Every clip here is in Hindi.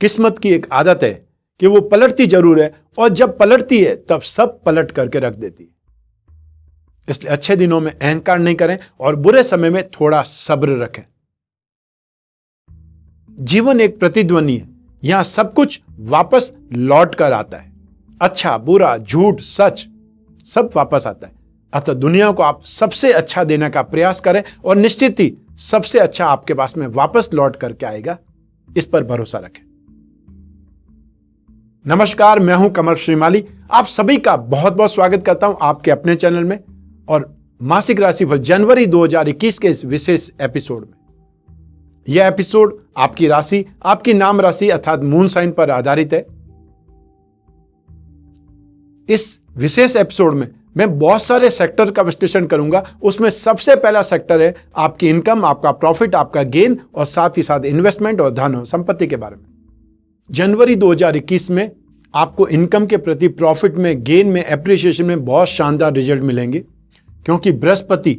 किस्मत की एक आदत है कि वो पलटती जरूर है, और जब पलटती है तब सब पलट करके रख देती है। इसलिए अच्छे दिनों में अहंकार नहीं करें और बुरे समय में थोड़ा सब्र रखें। जीवन एक प्रतिध्वनि है, यहां सब कुछ वापस लौट कर आता है। अच्छा, बुरा, झूठ, सच सब वापस आता है। अतः दुनिया को आप सबसे अच्छा देने का प्रयास करें और निश्चित ही सबसे अच्छा आपके पास में वापस लौट करके आएगा, इस पर भरोसा रखें। नमस्कार, मैं हूं कमल श्रीमाली। आप सभी का बहुत बहुत स्वागत करता हूं आपके अपने चैनल में और मासिक राशिफल जनवरी 2021 के इस विशेष एपिसोड में। यह एपिसोड आपकी राशि, आपकी नाम राशि अर्थात मून साइन पर आधारित है। इस विशेष एपिसोड में मैं बहुत सारे सेक्टर का विश्लेषण करूंगा। उसमें सबसे पहला सेक्टर है आपकी इनकम, आपका प्रॉफिट, आपका गेन और साथ ही साथ इन्वेस्टमेंट और धन और संपत्ति के बारे में। जनवरी 2021 में आपको इनकम के प्रति, प्रॉफिट में, गेन में, एप्रिसिएशन में बहुत शानदार रिजल्ट मिलेंगे, क्योंकि बृहस्पति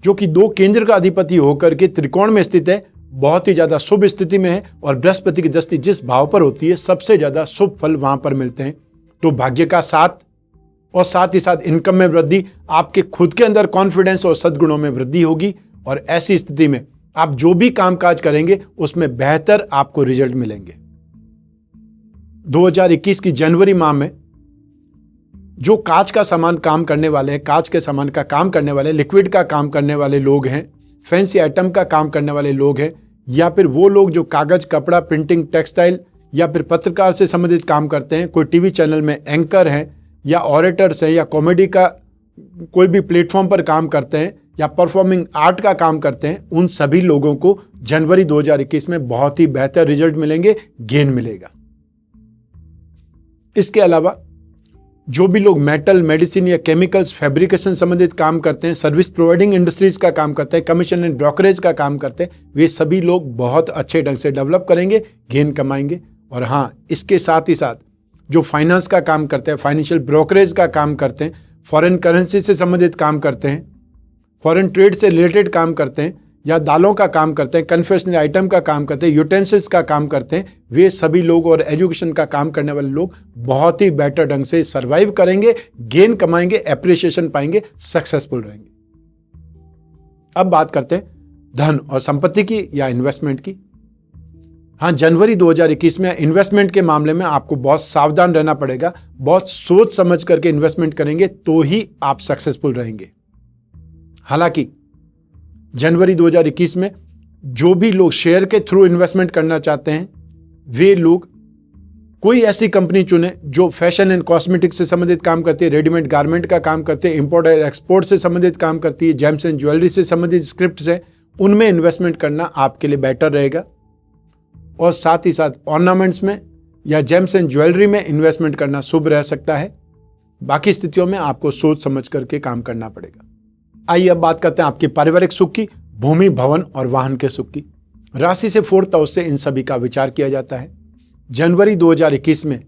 जो कि 2 केंद्र का अधिपति होकर के त्रिकोण में स्थित है, बहुत ही ज्यादा शुभ स्थिति में है। और बृहस्पति की दृष्टि जिस भाव पर होती है सबसे ज्यादा शुभ फल वहां पर मिलते हैं। तो भाग्य का साथ और साथ ही साथ इनकम में वृद्धि, आपके खुद के अंदर कॉन्फिडेंस और सद्गुणों में वृद्धि होगी। और ऐसी स्थिति में आप जो भी कामकाज करेंगे उसमें बेहतर आपको रिजल्ट मिलेंगे। 2021 की जनवरी माह में जो कांच का सामान काम करने वाले हैं, कांच के सामान का काम करने वाले, लिक्विड का काम करने वाले लोग हैं, फैंसी आइटम का काम करने वाले लोग हैं, या फिर वो लोग जो कागज, कपड़ा, प्रिंटिंग, टेक्सटाइल या फिर पत्रकार से संबंधित काम करते हैं, कोई टीवी चैनल में एंकर हैं या ऑरेटर्स हैं या कॉमेडी का कोई भी प्लेटफॉर्म पर काम करते हैं या परफॉर्मिंग आर्ट का काम करते हैं, उन सभी लोगों को जनवरी 2021 में बहुत ही बेहतर रिजल्ट मिलेंगे, गेन मिलेगा। इसके अलावा जो भी लोग मेटल, मेडिसिन या केमिकल्स, फैब्रिकेशन संबंधित काम करते हैं, सर्विस प्रोवाइडिंग इंडस्ट्रीज का काम करते हैं, कमीशन एंड ब्रोकरेज का काम करते हैं, वे सभी लोग बहुत अच्छे ढंग से डेवलप करेंगे, गेन कमाएंगे। और हाँ, इसके साथ ही साथ जो फाइनेंस का काम करते हैं, फाइनेंशियल ब्रोकरेज का काम करते हैं, फॉरेन करेंसी से संबंधित काम करते हैं, फॉरेन ट्रेड से रिलेटेड काम करते हैं, या दालों का काम करते हैं, कन्फेक्शनरी आइटम का काम करते हैं, यूटेंसिल्स का काम करते हैं, वे सभी लोग और एजुकेशन का काम करने वाले लोग बहुत ही बेटर ढंग से सर्वाइव करेंगे, गेन कमाएंगे, एप्रिसिएशन पाएंगे, सक्सेसफुल रहेंगे। अब बात करते हैं धन और संपत्ति की या इन्वेस्टमेंट की। हाँ, जनवरी 2021 में इन्वेस्टमेंट के मामले में आपको बहुत सावधान रहना पड़ेगा। बहुत सोच समझ करके इन्वेस्टमेंट करेंगे तो ही आप सक्सेसफुल रहेंगे। हालांकि जनवरी 2021 में जो भी लोग शेयर के थ्रू इन्वेस्टमेंट करना चाहते हैं, वे लोग कोई ऐसी कंपनी चुने जो फैशन एंड कॉस्मेटिक्स से संबंधित काम करती है, रेडीमेड गारमेंट का काम करती है, इंपोर्ट और एक्सपोर्ट से संबंधित काम करती है, जेम्स एंड ज्वेलरी से संबंधित स्क्रिप्ट्स है, उनमें इन्वेस्टमेंट करना आपके लिए बेटर रहेगा। और साथ ही साथ ऑर्नामेंट्स में या जेम्स एंड ज्वेलरी में इन्वेस्टमेंट करना शुभ रह सकता है। बाकी स्थितियों में आपको सोच समझ करके काम करना पड़ेगा। आइए अब बात करते हैं आपके पारिवारिक सुख की, भूमि, भवन और वाहन के सुख की। राशि से 4th हाउस से इन सभी का विचार किया जाता है। जनवरी 2021 में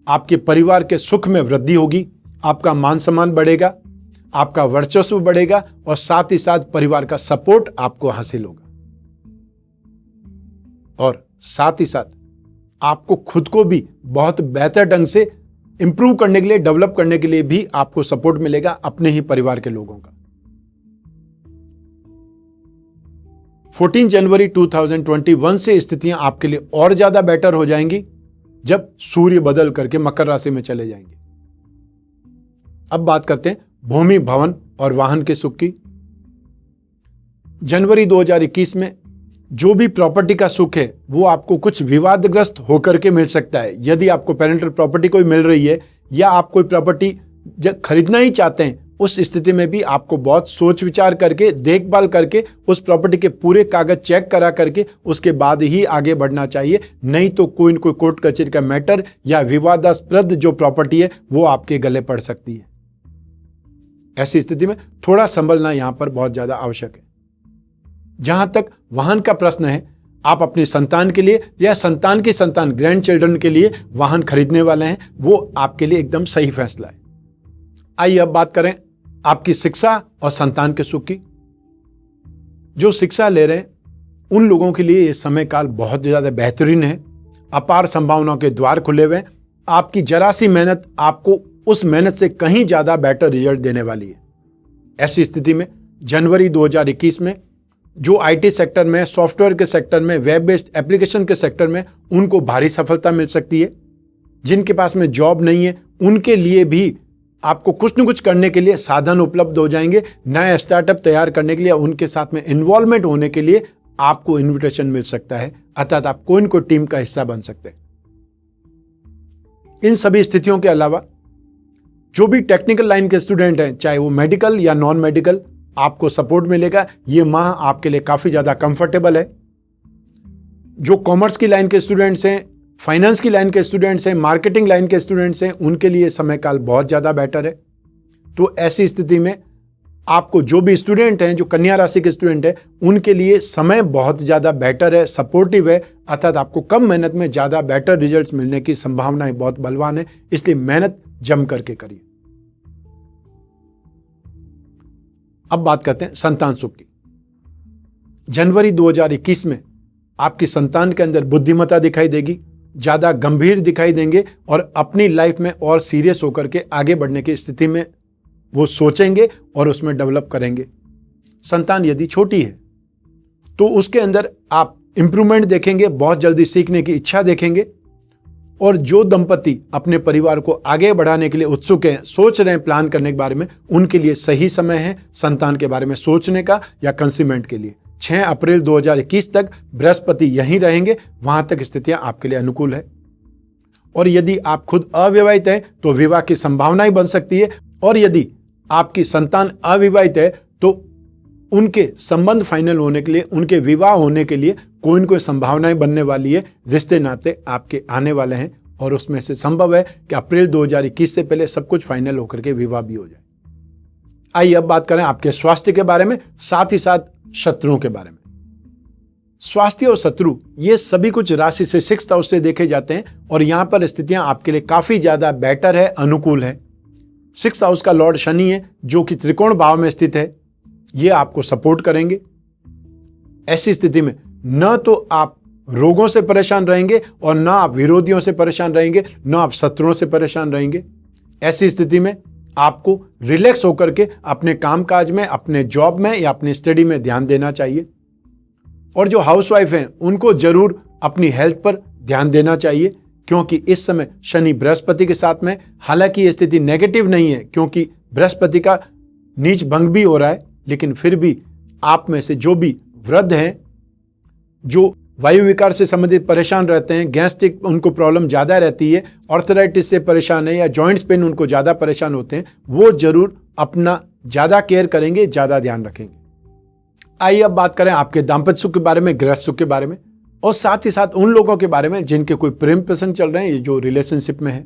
आपके परिवार के सुख में वृद्धि होगी, आपका मान सम्मान बढ़ेगा, आपका वर्चस्व बढ़ेगा और साथ ही साथ परिवार का सपोर्ट आपको हासिल होगा। और साथ ही साथ आपको खुद को भी बहुत बेहतर ढंग से इंप्रूव करने के लिए, डेवलप करने के लिए भी आपको सपोर्ट मिलेगा अपने ही परिवार के लोगों का। 14 जनवरी 2021 से स्थितियां आपके लिए और ज्यादा बेटर हो जाएंगी जब सूर्य बदल करके मकर राशि में चले जाएंगे। अब बात करते हैं भूमि, भवन और वाहन के सुख की। जनवरी 2021 में जो भी प्रॉपर्टी का सुख है वो आपको कुछ विवादग्रस्त होकर के मिल सकता है। यदि आपको पेरेंटल प्रॉपर्टी कोई मिल रही है या आप कोई प्रॉपर्टी खरीदना ही चाहते हैं, उस स्थिति में भी आपको बहुत सोच विचार करके, देखभाल करके उस प्रॉपर्टी के पूरे कागज चेक करा करके उसके बाद ही आगे बढ़ना चाहिए। नहीं तो कोई न कोई कोर्ट कचहरी का मैटर या विवादास्पद जो प्रॉपर्टी है वो आपके गले पड़ सकती है। ऐसी स्थिति में थोड़ा संभलना यहां पर बहुत ज्यादा आवश्यक है। जहां तक वाहन का प्रश्न है, आप अपनी संतान के लिए या संतान की संतान, ग्रैंड चिल्ड्रन के लिए वाहन खरीदने वाले हैं, वो आपके लिए एकदम सही फैसला है। आइए अब बात करें आपकी शिक्षा और संतान के सुख की। जो शिक्षा ले रहे हैं उन लोगों के लिए ये समय काल बहुत ज़्यादा बेहतरीन है। अपार संभावनाओं के द्वार खुले हुए हैं। आपकी जरा सी मेहनत आपको उस मेहनत से कहीं ज्यादा बेटर रिजल्ट देने वाली है। ऐसी स्थिति में जनवरी 2021 में जो आईटी सेक्टर में, सॉफ्टवेयर के सेक्टर में, वेब बेस्ड एप्लीकेशन के सेक्टर में उनको भारी सफलता मिल सकती है। जिनके पास में जॉब नहीं है उनके लिए भी आपको कुछ न कुछ करने के लिए साधन उपलब्ध हो जाएंगे। नया स्टार्टअप तैयार करने के लिए, उनके साथ में इन्वॉल्वमेंट होने के लिए आपको इन्विटेशन मिल सकता है, अर्थात आप कोई न कोई टीम का हिस्सा बन सकते हैं। इन सभी स्थितियों के अलावा जो भी टेक्निकल लाइन के स्टूडेंट हैं, चाहे वो मेडिकल या नॉन मेडिकल, आपको सपोर्ट मिलेगा। ये माह आपके लिए काफी ज्यादा कंफर्टेबल है। जो कॉमर्स की लाइन के स्टूडेंट्स हैं, फाइनेंस की लाइन के स्टूडेंट्स हैं, मार्केटिंग लाइन के स्टूडेंट्स हैं, उनके लिए समय काल बहुत ज्यादा बेटर है। तो ऐसी स्थिति में आपको जो भी स्टूडेंट हैं, जो कन्या राशि के स्टूडेंट हैं, उनके लिए समय बहुत ज्यादा बेटर है, सपोर्टिव है, अर्थात आपको कम मेहनत में ज्यादा बेटर रिजल्ट्स मिलने की संभावनाएं बहुत बलवान है। इसलिए मेहनत जम करके करिए। अब बात करते हैं संतान सुख की। जनवरी 2021 में आपकी संतान के अंदर बुद्धिमत्ता दिखाई देगी, ज्यादा गंभीर दिखाई देंगे और अपनी लाइफ में और सीरियस होकर के आगे बढ़ने की स्थिति में वो सोचेंगे और उसमें डेवलप करेंगे। संतान यदि छोटी है तो उसके अंदर आप इंप्रूवमेंट देखेंगे, बहुत जल्दी सीखने की इच्छा देखेंगे। और जो दंपति अपने परिवार को आगे बढ़ाने के लिए उत्सुक हैं, सोच रहे हैं प्लान करने के बारे में, उनके लिए सही समय है संतान के बारे में सोचने का या कंसीमेंट के लिए। 6 अप्रैल 2021 तक बृहस्पति यहीं रहेंगे, वहां तक स्थितियां आपके लिए अनुकूल है। और यदि आप खुद अविवाहित हैं तो विवाह की संभावनाएं बन सकती है, और यदि आपकी संतान अविवाहित है तो उनके संबंध फाइनल होने के लिए, उनके विवाह होने के लिए कोई न कोई संभावनाएं बनने वाली है। रिश्ते नाते आपके आने वाले हैं और उसमें से संभव है कि अप्रैल 2021 से पहले सब कुछ फाइनल होकर के विवाह भी हो जाए। आइए अब बात करें आपके स्वास्थ्य के बारे में, साथ ही साथ शत्रुओं के बारे में। स्वास्थ्य और शत्रु ये सभी कुछ राशि से 6th हाउस से देखे जाते हैं और यहां पर स्थितियां आपके लिए काफी ज्यादा बेटर है, अनुकूल है। 6th हाउस का लॉर्ड शनि है जो कि त्रिकोण भाव में स्थित है, ये आपको सपोर्ट करेंगे। ऐसी स्थिति में न तो आप रोगों से परेशान रहेंगे और न आप विरोधियों से परेशान रहेंगे, न आप शत्रुओं से परेशान रहेंगे। ऐसी स्थिति में आपको रिलैक्स होकर के अपने कामकाज में, अपने जॉब में या अपनी स्टडी में ध्यान देना चाहिए। और जो हाउसवाइफ हैं उनको जरूर अपनी हेल्थ पर ध्यान देना चाहिए, क्योंकि इस समय शनि बृहस्पति के साथ में, हालांकि ये स्थिति नेगेटिव नहीं है क्योंकि बृहस्पति का नीच भंग भी हो रहा है, लेकिन फिर भी आप में से जो भी वृद्ध हैं, जो वायु विकार से संबंधित परेशान रहते हैं, गैस्ट्रिक उनको प्रॉब्लम ज़्यादा रहती है, ऑर्थराइटिस से परेशान है या जॉइंट्स पेन उनको ज़्यादा परेशान होते हैं, वो जरूर अपना ज़्यादा केयर करेंगे, ज़्यादा ध्यान रखेंगे। आइए अब बात करें आपके दाम्पत्य सुख के बारे में, गृहस्थ सुख के बारे में, और साथ ही साथ उन लोगों के बारे में जिनके कोई प्रेम प्रसंग चल रहे हैं, जो रिलेशनशिप में है।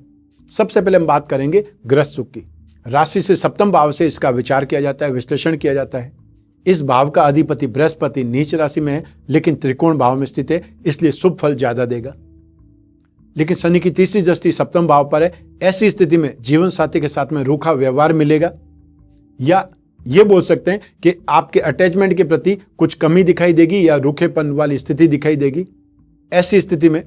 सबसे पहले हम बात करेंगे गृहस्थ सुख की। राशि से 7वें भाव से इसका विचार किया जाता है, विश्लेषण किया जाता है। इस भाव का अधिपति बृहस्पति नीच राशि में है, लेकिन त्रिकोण भाव में स्थित है, इसलिए शुभ फल ज्यादा देगा। लेकिन शनि की तीसरी दृष्टि 7वें भाव पर है। ऐसी स्थिति में जीवन साथी के साथ में रूखा व्यवहार मिलेगा, या ये बोल सकते हैं कि आपके अटैचमेंट के प्रति कुछ कमी दिखाई देगी या रूखेपन वाली स्थिति दिखाई देगी। ऐसी स्थिति में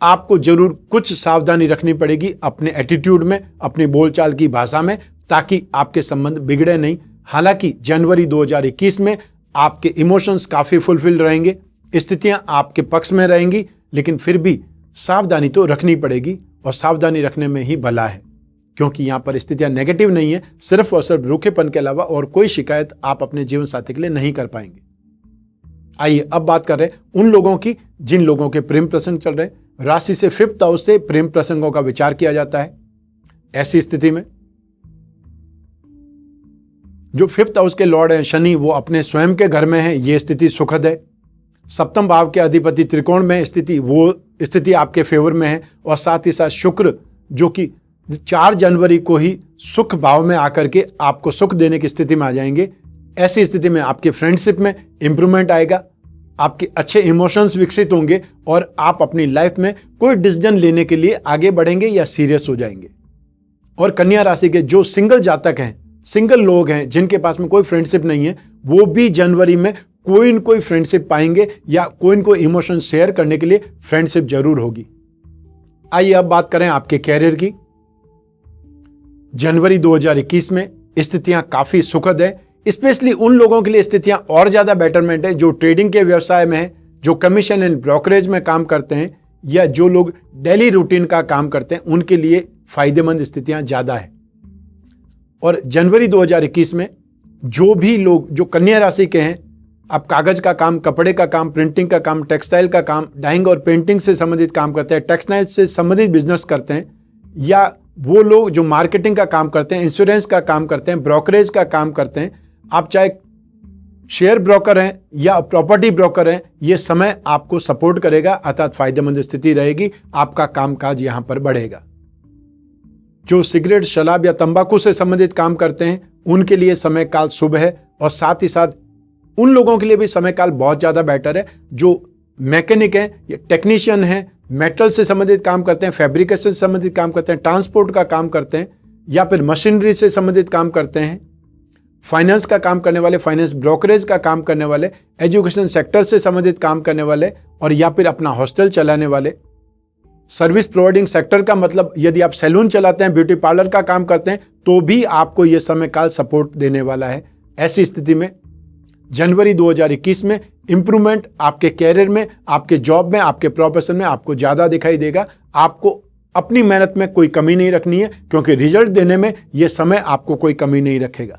आपको जरूर कुछ सावधानी रखनी पड़ेगी अपने एटीट्यूड में, अपनी बोलचाल की भाषा में, ताकि आपके संबंध बिगड़े नहीं। हालांकि जनवरी 2021 में आपके इमोशंस काफी फुलफिल रहेंगे, स्थितियां आपके पक्ष में रहेंगी, लेकिन फिर भी सावधानी तो रखनी पड़ेगी, और सावधानी रखने में ही भला है, क्योंकि यहां पर स्थितियां नेगेटिव नहीं है। सिर्फ और सिर्फ रूखेपन के अलावा और कोई शिकायत आप अपने जीवन साथी के लिए नहीं कर पाएंगे। आइए अब बात कर रहे हैं उन लोगों की जिन लोगों के प्रेम प्रसंग चल रहे हैं। राशि से 5th हाउस से प्रेम प्रसंगों का विचार किया जाता है। ऐसी स्थिति में जो 5th हाउस के लॉर्ड हैं शनि, वो अपने स्वयं के घर में है, ये स्थिति सुखद है। 7वें भाव के अधिपति त्रिकोण में स्थिति, वो स्थिति आपके फेवर में है। और साथ ही साथ शुक्र जो कि 4 जनवरी को ही सुख भाव में आकर के आपको सुख देने की स्थिति में आ जाएंगे। ऐसी स्थिति में आपके फ्रेंडशिप में इंप्रूवमेंट आएगा, आपके अच्छे इमोशंस विकसित होंगे और आप अपनी लाइफ में कोई डिसीजन लेने के लिए आगे बढ़ेंगे या सीरियस हो जाएंगे। और कन्या राशि के जो सिंगल जातक हैं, सिंगल लोग हैं जिनके पास में कोई फ्रेंडशिप नहीं है, वो भी जनवरी में कोई न कोई फ्रेंडशिप पाएंगे या कोई न कोई इमोशन शेयर करने के लिए फ्रेंडशिप जरूर होगी। आइए अब बात करें आपके कैरियर की। जनवरी 2021 में स्थितियां काफी सुखद है, स्पेशली उन लोगों के लिए स्थितियां और ज्यादा बेटरमेंट है जो ट्रेडिंग के व्यवसाय में है, जो कमीशन एंड ब्रोकरेज में काम करते हैं या जो लोग डेली रूटीन का काम करते हैं, उनके लिए फायदेमंद स्थितियां ज्यादा है। और जनवरी 2021 में जो भी लोग जो कन्या राशि के हैं, आप कागज का काम, कपड़े का काम, प्रिंटिंग का काम, टेक्सटाइल का काम, डाइंग और पेंटिंग से संबंधित काम करते हैं, टेक्सटाइल से संबंधित बिजनेस करते हैं, या वो लोग जो मार्केटिंग का काम करते हैं, इंश्योरेंस का काम करते हैं, ब्रोकरेज का काम करते हैं, आप चाहे शेयर ब्रोकर हैं या प्रॉपर्टी ब्रोकर हैं, ये समय आपको सपोर्ट करेगा, अर्थात फायदेमंद स्थिति रहेगी, आपका कामकाज यहां पर बढ़ेगा। जो सिगरेट, शराब या तंबाकू से संबंधित काम करते हैं उनके लिए समय काल शुभ है, और साथ ही साथ उन लोगों के लिए भी समय काल बहुत ज्यादा बेटर है जो मैकेनिक हैं या टेक्नीशियन हैं, मेटल से संबंधित काम करते हैं, फैब्रिकेशन से संबंधित काम करते हैं, ट्रांसपोर्ट का काम करते हैं, या फिर मशीनरी से संबंधित काम करते हैं, फाइनेंस का काम करने वाले, फाइनेंस ब्रोकरेज का काम करने वाले, एजुकेशन सेक्टर से संबंधित काम करने वाले, और या फिर अपना हॉस्टल चलाने वाले। सर्विस प्रोवाइडिंग सेक्टर का मतलब यदि आप सैलून चलाते हैं, ब्यूटी पार्लर का काम करते हैं, तो भी आपको यह समय काल सपोर्ट देने वाला है। ऐसी स्थिति में जनवरी 2021 में इंप्रूवमेंट आपके कैरियर में, आपके जॉब में, आपके प्रोफेशन में आपको ज्यादा दिखाई देगा। आपको अपनी मेहनत में कोई कमी नहीं रखनी है, क्योंकि रिजल्ट देने में यह समय आपको कोई कमी नहीं रखेगा।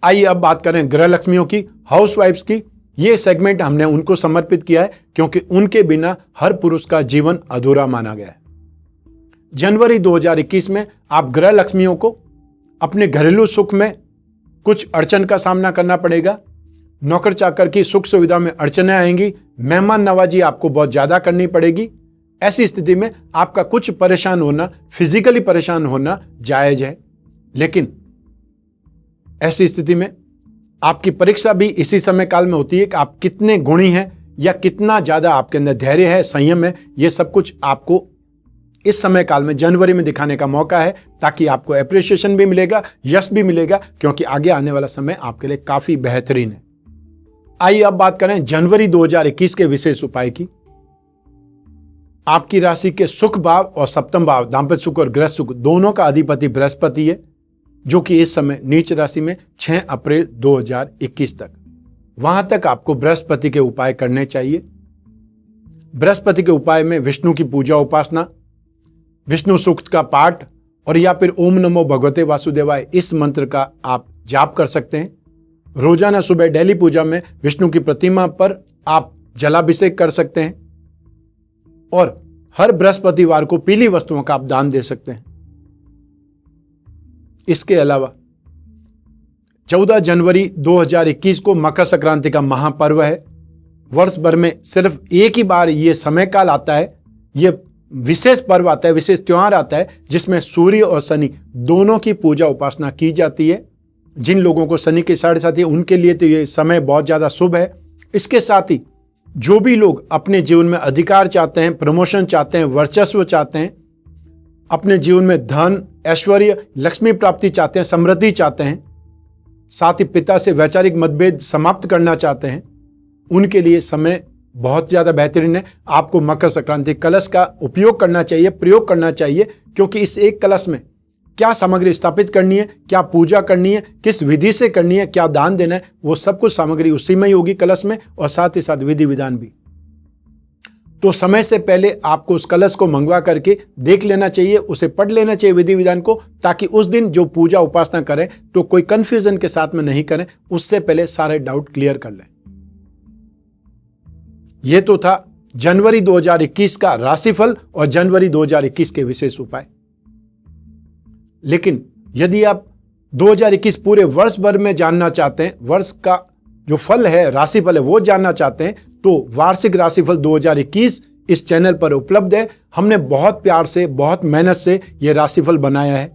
आइए अब बात करें गृह लक्ष्मियों की, हाउसवाइफ्स की। ये सेगमेंट हमने उनको समर्पित किया है क्योंकि उनके बिना हर पुरुष का जीवन अधूरा माना गया है। जनवरी 2021 में आप गृह लक्ष्मियों को अपने घरेलू सुख में कुछ अड़चन का सामना करना पड़ेगा। नौकर चाकर की सुख सुविधा में अड़चनें आएंगी, मेहमान नवाजी आपको बहुत ज्यादा करनी पड़ेगी। ऐसी स्थिति में आपका कुछ परेशान होना, फिजिकली परेशान होना जायज है, लेकिन ऐसी स्थिति में आपकी परीक्षा भी इसी समय काल में होती है कि आप कितने गुणी हैं या कितना ज्यादा आपके अंदर धैर्य है, संयम है। यह सब कुछ आपको इस समय काल में जनवरी में दिखाने का मौका है, ताकि आपको एप्रिसिएशन भी मिलेगा, यश भी मिलेगा, क्योंकि आगे आने वाला समय आपके लिए काफी बेहतरीन है। आइए अब बात करें जनवरी 2021 के विशेष उपाय की। आपकी राशि के सुख भाव और सप्तम भाव, दाम्पत्य सुख और गृह सुख, दोनों का अधिपति बृहस्पति है, जो कि इस समय नीच राशि में 6 अप्रैल 2021 तक। वहां तक आपको बृहस्पति के उपाय करने चाहिए। बृहस्पति के उपाय में विष्णु की पूजा उपासना, विष्णु सूक्त का पाठ, और या फिर ओम नमो भगवते वासुदेवाय इस मंत्र का आप जाप कर सकते हैं। रोजाना सुबह डेली पूजा में विष्णु की प्रतिमा पर आप जलाभिषेक कर सकते हैं, और हर बृहस्पतिवार को पीली वस्तुओं का आप दान दे सकते हैं। इसके अलावा 14 जनवरी 2021 को मकर संक्रांति का महापर्व है। वर्ष भर में सिर्फ एक ही बार ये समय काल आता है, ये विशेष पर्व आता है, विशेष त्योहार आता है, जिसमें सूर्य और शनि दोनों की पूजा उपासना की जाती है। जिन लोगों को शनि के साढ़े साथ है उनके लिए तो ये समय बहुत ज्यादा शुभ है। इसके साथ ही जो भी लोग अपने जीवन में अधिकार चाहते हैं, प्रमोशन चाहते हैं, वर्चस्व चाहते हैं, अपने जीवन में धन, ऐश्वर्य, लक्ष्मी प्राप्ति चाहते हैं, समृद्धि चाहते हैं, साथ ही पिता से वैचारिक मतभेद समाप्त करना चाहते हैं, उनके लिए समय बहुत ज्यादा बेहतरीन है। आपको मकर संक्रांति कलश का उपयोग करना चाहिए, प्रयोग करना चाहिए, क्योंकि इस एक कलश में क्या सामग्री स्थापित करनी है, क्या पूजा करनी है, किस विधि से करनी है, क्या दान देना है, वो सब कुछ सामग्री उसी में ही होगी कलश में, और साथ ही साथ विधि विधान भी। तो समय से पहले आपको उस कलश को मंगवा करके देख लेना चाहिए, उसे पढ़ लेना चाहिए विधि विधान को, ताकि उस दिन जो पूजा उपासना करें तो कोई कंफ्यूजन के साथ में नहीं करें, उससे पहले सारे डाउट क्लियर कर लें। यह तो था जनवरी 2021 का राशिफल और जनवरी 2021 के विशेष उपाय। लेकिन यदि आप 2021 पूरे वर्ष भर में जानना चाहते हैं, वर्ष का जो फल है, राशिफल है, वो जानना चाहते हैं, तो वार्षिक राशिफल 2021 इस चैनल पर उपलब्ध है। हमने बहुत प्यार से, बहुत मेहनत से यह राशिफल बनाया है।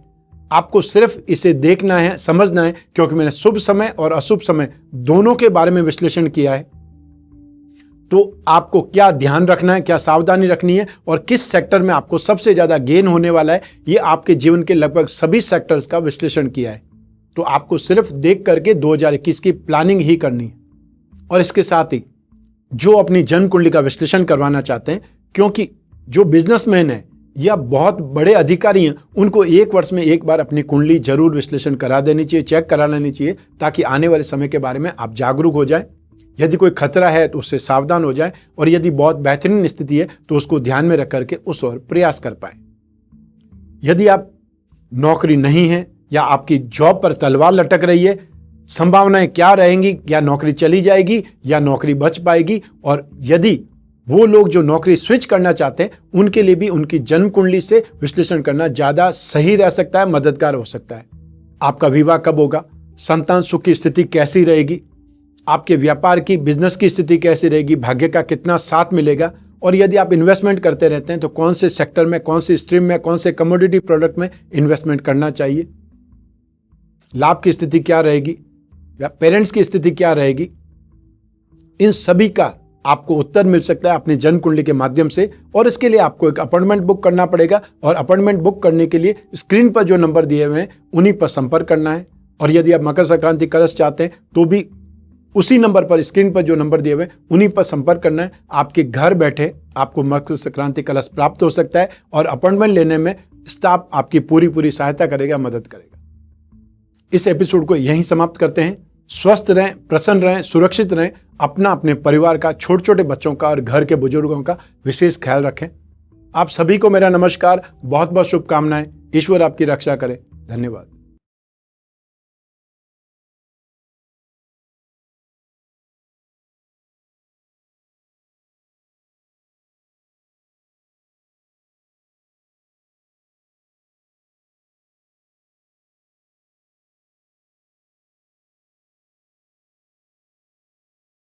आपको सिर्फ इसे देखना है, समझना है, क्योंकि मैंने शुभ समय और अशुभ समय दोनों के बारे में विश्लेषण किया है। तो आपको क्या ध्यान रखना है, क्या सावधानी रखनी है, और किस सेक्टर में आपको सबसे ज्यादा गेन होने वाला है, ये आपके जीवन के लगभग सभी सेक्टर्स का विश्लेषण किया है। तो आपको सिर्फ देख करके 2021 की प्लानिंग ही करनी है। और इसके साथ ही जो अपनी जन्म कुंडली का विश्लेषण करवाना चाहते हैं, क्योंकि जो बिजनेसमैन है या बहुत बड़े अधिकारी हैं, उनको 1 वर्ष में एक बार अपनी कुंडली जरूर विश्लेषण करा देनी चाहिए, चेक करा लेनी चाहिए, ताकि आने वाले समय के बारे में आप जागरूक हो जाएं। यदि कोई खतरा है तो उससे सावधान हो जाएं, और यदि बहुत बेहतरीन स्थिति है तो उसको ध्यान में रख करके उस ओर प्रयास कर पाएं। यदि आप नौकरी नहीं है या आपकी जॉब पर तलवार लटक रही है, संभावनाएं क्या रहेंगी, या नौकरी चली जाएगी या नौकरी बच पाएगी, और यदि वो लोग जो नौकरी स्विच करना चाहते हैं उनके लिए भी उनकी जन्म कुंडली से विश्लेषण करना ज्यादा सही रह सकता है, मददगार हो सकता है। आपका विवाह कब होगा, संतान सुख की स्थिति कैसी रहेगी, आपके व्यापार की, बिजनेस की स्थिति कैसी रहेगी, भाग्य का कितना साथ मिलेगा, और यदि आप इन्वेस्टमेंट करते रहते हैं तो कौन से सेक्टर में, कौन सी स्ट्रीम में, कौन से कमोडिटी प्रोडक्ट में इन्वेस्टमेंट करना चाहिए, लाभ की स्थिति क्या रहेगी या पेरेंट्स की स्थिति क्या रहेगी, इन सभी का आपको उत्तर मिल सकता है अपनी जन्म कुंडली के माध्यम से। और इसके लिए आपको एक अपॉइंटमेंट बुक करना पड़ेगा, और अपॉइंटमेंट बुक करने के लिए स्क्रीन पर जो नंबर दिए हुए हैं उन्हीं पर संपर्क करना है। और यदि आप मकर संक्रांति कलश चाहते हैं तो भी उसी नंबर पर, स्क्रीन पर जो नंबर दिए हुए हैं उन्हीं पर संपर्क करना है। आपके घर बैठे आपको मकर संक्रांति कलश प्राप्त हो सकता है, और अपॉइंटमेंट लेने में स्टाफ आपकी पूरी सहायता करेगा, मदद करेगा। इस एपिसोड को यहीं समाप्त करते हैं। स्वस्थ रहें, प्रसन्न रहें, सुरक्षित रहें, अपना, अपने परिवार का, छोटे छोटे बच्चों का और घर के बुजुर्गों का विशेष ख्याल रखें। आप सभी को मेरा नमस्कार, बहुत बहुत शुभकामनाएं। ईश्वर आपकी रक्षा करे। धन्यवाद।